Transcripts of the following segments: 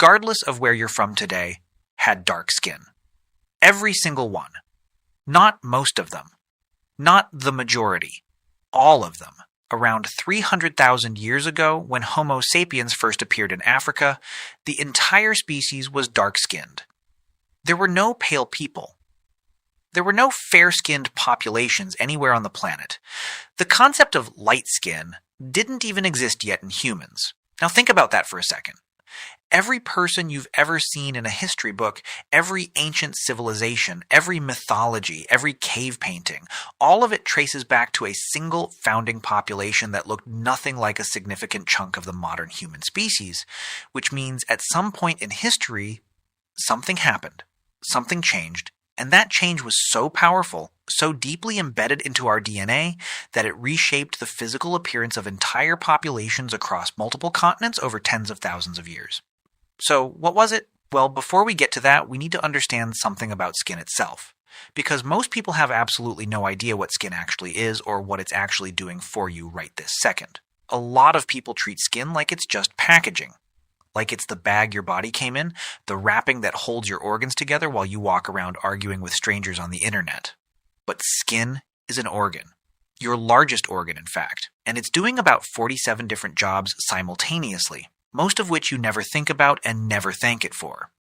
regardless of where you're from today, had dark skin. Every single one. Not most of them. Not the majority. All of them. Around 300,000 years ago, when Homo sapiens first appeared in Africa, the entire species was dark-skinned. There were no pale people. There were no fair-skinned populations anywhere on the planet. The concept of light skin didn't even exist yet in humans. Now think about that for a second. Every person you've ever seen in a history book, every ancient civilization, every mythology, every cave painting, all of it traces back to a single founding population that looked nothing like a significant chunk of the modern human species, which means at some point in history, something happened, something changed, and that change was so powerful, so deeply embedded into our DNA, that it reshaped the physical appearance of entire populations across multiple continents over tens of thousands of years. So, what was it? Well, before we get to that, we need to understand something about skin itself. Because most people have absolutely no idea what skin actually is or what it's actually doing for you right this second. A lot of people treat skin like it's just packaging. Like it's the bag your body came in, the wrapping that holds your organs together while you walk around arguing with strangers on the internet. But skin is an organ. Your largest organ, in fact. And it's doing about 47 different jobs simultaneously, most of which you never think about and never thank it for.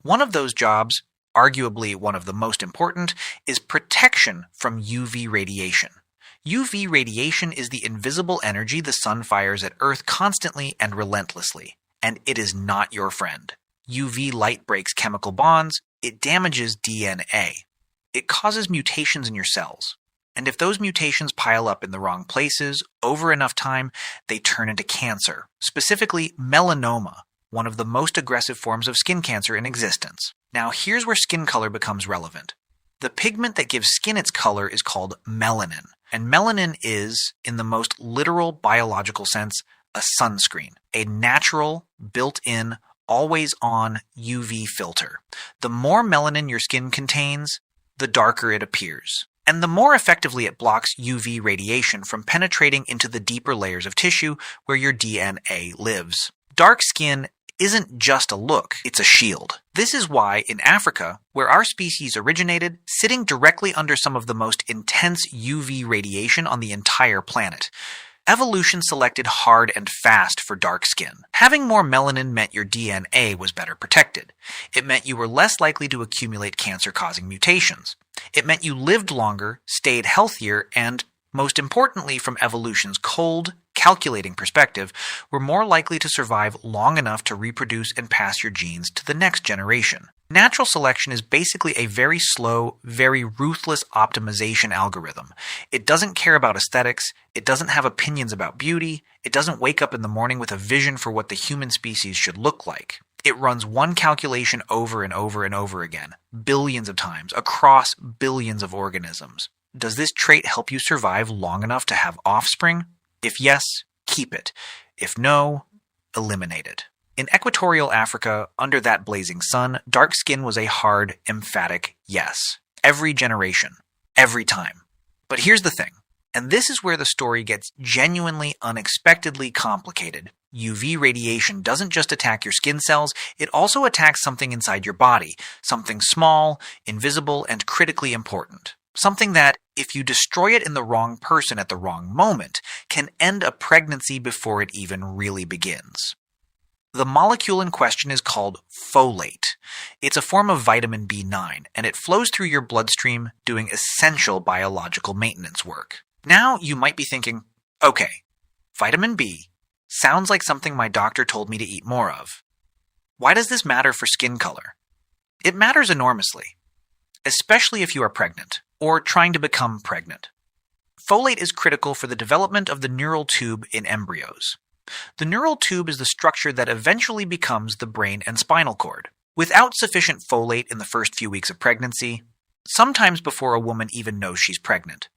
One of those jobs, arguably one of the most important, is protection from UV radiation. UV radiation is the invisible energy the sun fires at Earth constantly and relentlessly. And it is not your friend. UV light breaks chemical bonds, it damages DNA. It causes mutations in your cells. And if those mutations pile up in the wrong places, over enough time, they turn into cancer, specifically melanoma, one of the most aggressive forms of skin cancer in existence. Now here's where skin color becomes relevant. The pigment that gives skin its color is called melanin. And melanin is, in the most literal biological sense, a sunscreen, a natural, built-in, always-on UV filter. The more melanin your skin contains, the darker it appears. And the more effectively it blocks UV radiation from penetrating into the deeper layers of tissue where your DNA lives. Dark skin isn't just a look, it's a shield. This is why, in Africa, where our species originated, sitting directly under some of the most intense UV radiation on the entire planet, evolution selected hard and fast for dark skin. Having more melanin meant your DNA was better protected. It meant you were less likely to accumulate cancer-causing mutations. It meant you lived longer, stayed healthier, and, most importantly from evolution's cold, calculating perspective, were more likely to survive long enough to reproduce and pass your genes to the next generation. Natural selection is basically a very slow, very ruthless optimization algorithm. It doesn't care about aesthetics, it doesn't have opinions about beauty, it doesn't wake up in the morning with a vision for what the human species should look like. It runs one calculation over and over and over again, billions of times, across billions of organisms. Does this trait help you survive long enough to have offspring? If yes, keep it. If no, eliminate it. In equatorial Africa, under that blazing sun, dark skin was a hard, emphatic yes. Every generation. Every time. But here's the thing, and this is where the story gets genuinely, unexpectedly complicated. UV radiation doesn't just attack your skin cells, it also attacks something inside your body, something small, invisible, and critically important. Something that, if you destroy it in the wrong person at the wrong moment, can end a pregnancy before it even really begins. The molecule in question is called folate. It's a form of vitamin B9, and it flows through your bloodstream doing essential biological maintenance work. Now you might be thinking, okay, vitamin B sounds like something my doctor told me to eat more of. Why does this matter for skin color? It matters enormously, especially if you are pregnant or trying to become pregnant. Folate is critical for the development of the neural tube in embryos. The neural tube is the structure that eventually becomes the brain and spinal cord. Without sufficient folate in the first few weeks of pregnancy, sometimes before a woman even knows she's pregnant,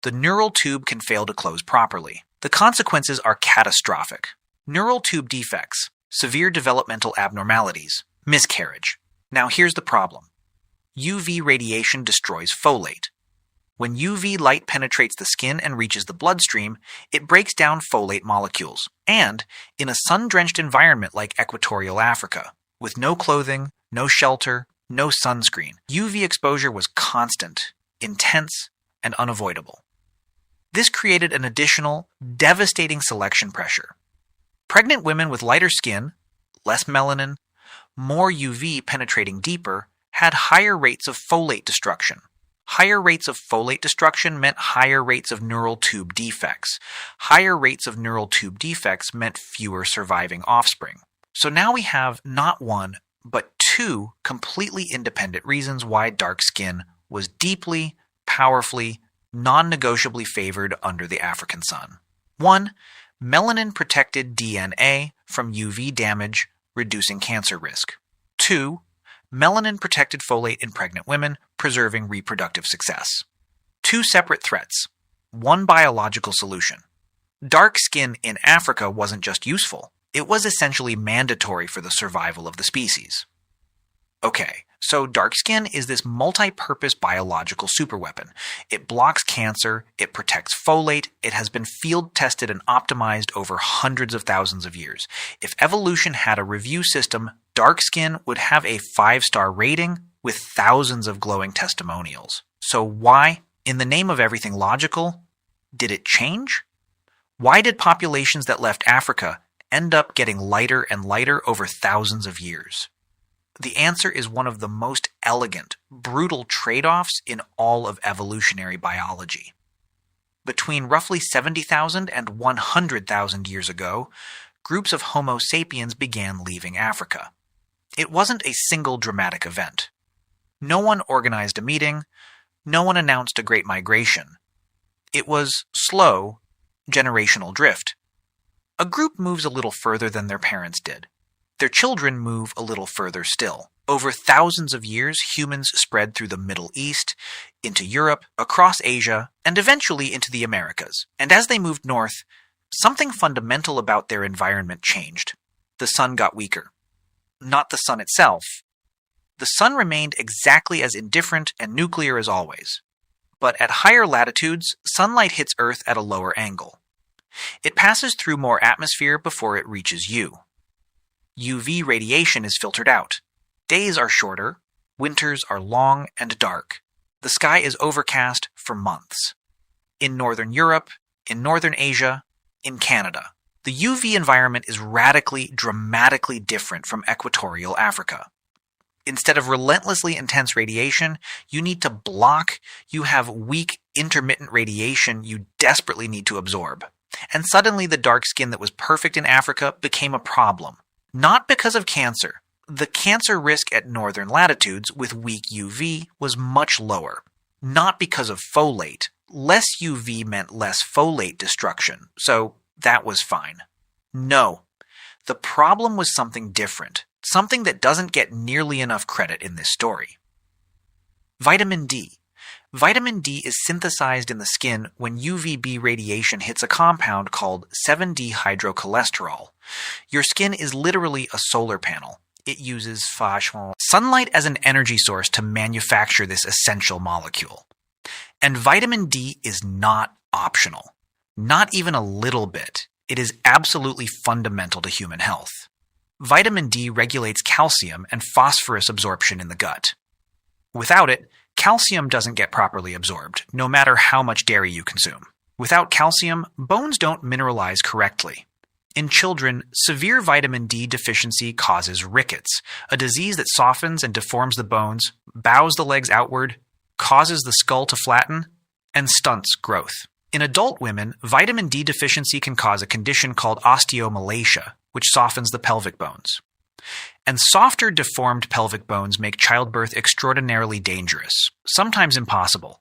the neural tube can fail to close properly. The consequences are catastrophic. Neural tube defects, severe developmental abnormalities, miscarriage. Now here's the problem. UV radiation destroys folate. When UV light penetrates the skin and reaches the bloodstream, it breaks down folate molecules. And, in a sun-drenched environment like equatorial Africa, With no clothing, no shelter, no sunscreen, UV exposure was constant, intense, and unavoidable. This created an additional, devastating selection pressure. Pregnant women with lighter skin, less melanin, more UV penetrating deeper, had higher rates of folate destruction. Higher rates of folate destruction meant higher rates of neural tube defects. Higher rates of neural tube defects meant fewer surviving offspring. So now we have not one, but two completely independent reasons why dark skin was deeply, powerfully, non-negotiably favored under the African sun. 1. Melanin protected DNA from UV damage, reducing cancer risk. 2. Melanin protected folate in pregnant women, preserving reproductive success. Two separate threats. One biological solution. Dark skin in Africa wasn't just useful, it was essentially mandatory for the survival of the species. Okay, so dark skin is this multi-purpose biological superweapon. It blocks cancer, it protects folate, it has been field tested and optimized over hundreds of thousands of years. If evolution had a review system, dark skin would have a 5-star rating with thousands of glowing testimonials. So why, in the name of everything logical, did it change? Why did populations that left Africa end up getting lighter and lighter over thousands of years? The answer is one of the most elegant, brutal trade-offs in all of evolutionary biology. Between roughly 70,000 and 100,000 years ago, groups of Homo sapiens began leaving Africa. It wasn't a single dramatic event. No one organized a meeting, no one announced a great migration. It was slow, generational drift. A group moves a little further than their parents did. Their children move a little further still. Over thousands of years, humans spread through the Middle East, into Europe, across Asia, and eventually into the Americas. And as they moved north, something fundamental about their environment changed. The sun got weaker. Not the sun itself. The sun remained exactly as indifferent and nuclear as always. But at higher latitudes, sunlight hits Earth at a lower angle. It passes through more atmosphere before it reaches you. UV radiation is filtered out. Days are shorter, winters are long and dark. The sky is overcast for months. In Northern Europe, in Northern Asia, in Canada, the UV environment is radically, dramatically different from equatorial Africa. Instead of relentlessly intense radiation, you need to block, you have weak, intermittent radiation you desperately need to absorb. And suddenly the dark skin that was perfect in Africa became a problem. Not because of cancer. The cancer risk at northern latitudes with weak UV was much lower. Not because of folate. Less UV meant less folate destruction, so that was fine. No. The problem was something different. Something that doesn't get nearly enough credit in this story. Vitamin D. Vitamin D is synthesized in the skin when UVB radiation hits a compound called 7-dehydrocholesterol. Your skin is literally a solar panel. It uses sunlight as an energy source to manufacture this essential molecule. And vitamin D is not optional. Not even a little bit. It is absolutely fundamental to human health. Vitamin D regulates calcium and phosphorus absorption in the gut. Without it, calcium doesn't get properly absorbed, no matter how much dairy you consume. Without calcium, bones don't mineralize correctly. In children, severe vitamin D deficiency causes rickets, a disease that softens and deforms the bones, bows the legs outward, causes the skull to flatten, and stunts growth. In adult women, vitamin D deficiency can cause a condition called osteomalacia, which softens the pelvic bones. And softer, deformed pelvic bones make childbirth extraordinarily dangerous, sometimes impossible.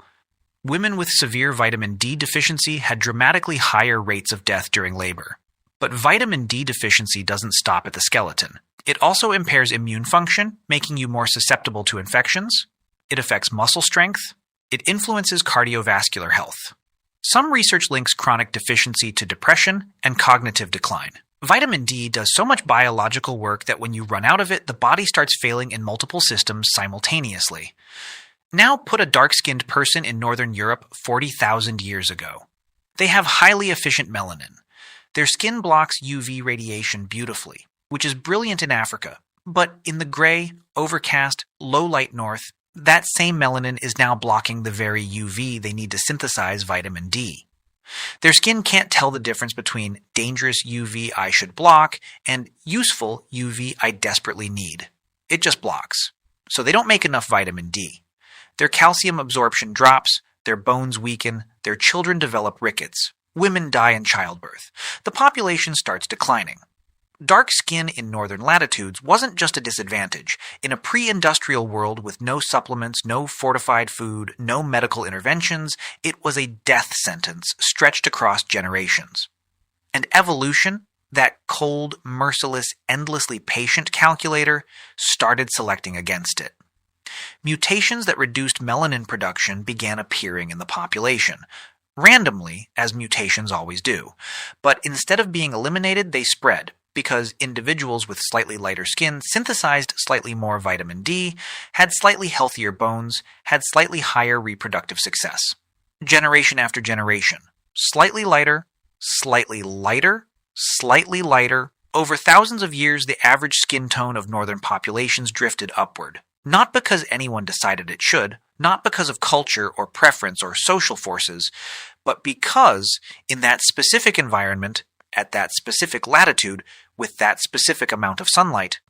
Women with severe vitamin D deficiency had dramatically higher rates of death during labor. But vitamin D deficiency doesn't stop at the skeleton. It also impairs immune function, making you more susceptible to infections. It affects muscle strength. It influences cardiovascular health. Some research links chronic deficiency to depression and cognitive decline. Vitamin D does so much biological work that when you run out of it, the body starts failing in multiple systems simultaneously. Now put a dark-skinned person in Northern Europe 40,000 years ago. They have highly efficient melanin. Their skin blocks UV radiation beautifully, which is brilliant in Africa, But in the gray, overcast, low-light north, that same melanin is now blocking the very UV they need to synthesize vitamin D. Their skin can't tell the difference between dangerous UV I should block and useful UV I desperately need. It just blocks. So they don't make enough vitamin D. Their calcium absorption drops, their bones weaken, their children develop rickets, women die in childbirth. The population starts declining. Dark skin in northern latitudes wasn't just a disadvantage. In a pre-industrial world with no supplements, no fortified food, no medical interventions, it was a death sentence stretched across generations. And evolution, that cold, merciless, endlessly patient calculator, started selecting against it. Mutations that reduced melanin production began appearing in the population. Randomly, as mutations always do. But instead of being eliminated, they spread, because individuals with slightly lighter skin synthesized slightly more vitamin D, had slightly healthier bones, had slightly higher reproductive success. Generation after generation. Slightly lighter, slightly lighter, slightly lighter. Over thousands of years, the average skin tone of northern populations drifted upward. Not because anyone decided it should, not because of culture or preference or social forces, but because, in that specific environment, at that specific latitude, with that specific amount of sunlight,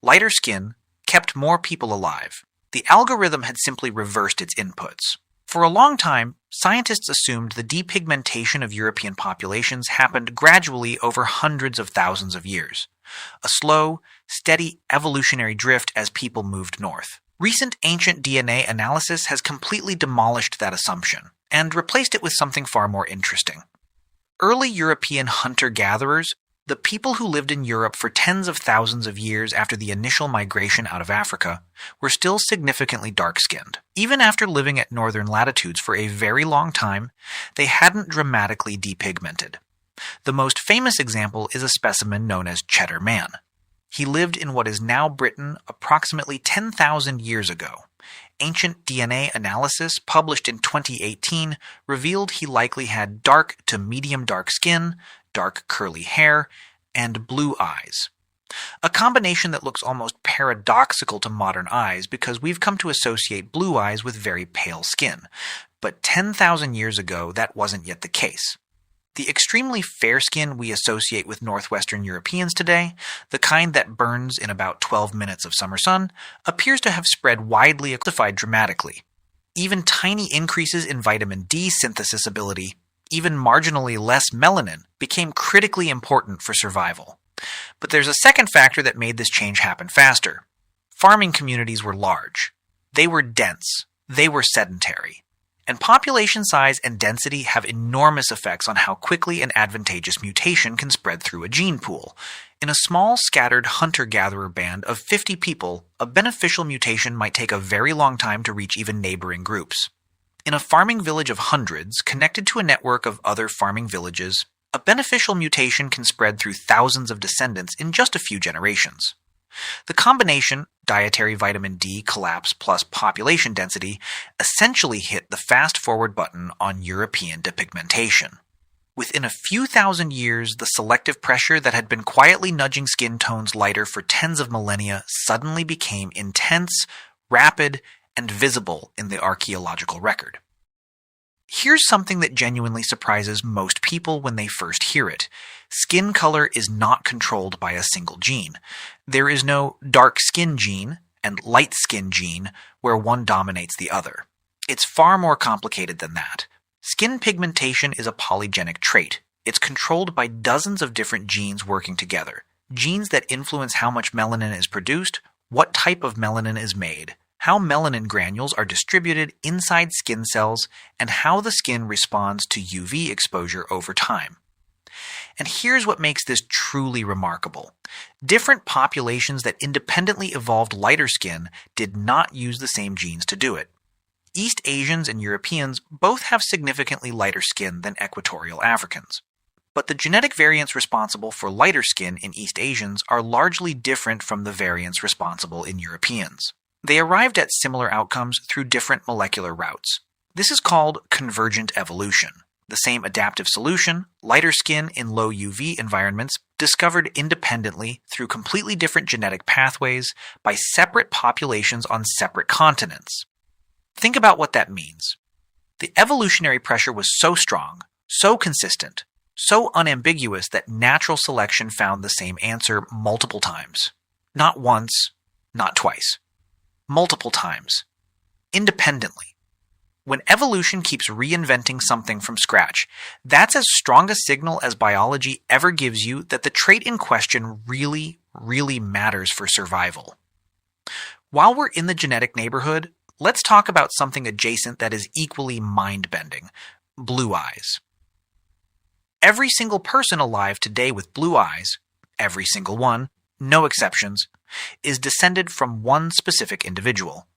lighter skin kept more people alive. The algorithm had simply reversed its inputs. For a long time, scientists assumed the depigmentation of European populations happened gradually over hundreds of thousands of years. A slow, steady evolutionary drift as people moved north. Recent ancient DNA analysis has completely demolished that assumption and replaced it with something far more interesting. Early European hunter-gatherers, the people who lived in Europe for tens of thousands of years after the initial migration out of Africa, were still significantly dark-skinned. Even after living at northern latitudes for a very long time, they hadn't dramatically depigmented. The most famous example is a specimen known as Cheddar Man. He lived in what is now Britain approximately 10,000 years ago. Ancient DNA analysis published in 2018 revealed he likely had dark to medium dark skin, dark curly hair, and blue eyes. A combination that looks almost paradoxical to modern eyes because we've come to associate blue eyes with very pale skin. But 10,000 years ago, that wasn't yet the case. The extremely fair skin we associate with northwestern Europeans today, the kind that burns in about 12 minutes of summer sun, appears to have spread widely and dramatically. Even tiny increases in vitamin D synthesis ability, even marginally less melanin, became critically important for survival. But there's a second factor that made this change happen faster. Farming communities were large. They were dense. They were sedentary. And population size and density have enormous effects on how quickly an advantageous mutation can spread through a gene pool. In a small, scattered hunter-gatherer band of 50 people, a beneficial mutation might take a very long time to reach even neighboring groups. In a farming village of hundreds, connected to a network of other farming villages, a beneficial mutation can spread through thousands of descendants in just a few generations. The combination, dietary vitamin D collapse plus population density, essentially hit the fast-forward button on European depigmentation. Within a few thousand years, the selective pressure that had been quietly nudging skin tones lighter for tens of millennia suddenly became intense, rapid, and visible in the archaeological record. Here's something that genuinely surprises most people when they first hear it. Skin color is not controlled by a single gene. There is no dark skin gene and light skin gene where one dominates the other. It's far more complicated than that. Skin pigmentation is a polygenic trait. It's controlled by dozens of different genes working together. Genes that influence how much melanin is produced, what type of melanin is made, how melanin granules are distributed inside skin cells, and how the skin responds to UV exposure over time. And here's what makes this truly remarkable. Different populations that independently evolved lighter skin did not use the same genes to do it. East Asians and Europeans both have significantly lighter skin than equatorial Africans. But the genetic variants responsible for lighter skin in East Asians are largely different from the variants responsible in Europeans. They arrived at similar outcomes through different molecular routes. This is called convergent evolution. The same adaptive solution, lighter skin in low UV environments, discovered independently through completely different genetic pathways by separate populations on separate continents. Think about what that means. The evolutionary pressure was so strong, so consistent, so unambiguous that natural selection found the same answer multiple times. Not once, not twice. Multiple times. Independently. When evolution keeps reinventing something from scratch, that's as strong a signal as biology ever gives you that the trait in question really, really matters for survival. While we're in the genetic neighborhood, let's talk about something adjacent that is equally mind-bending: blue eyes. Every single person alive today with blue eyes, every single one, no exceptions, is descended from one specific individual,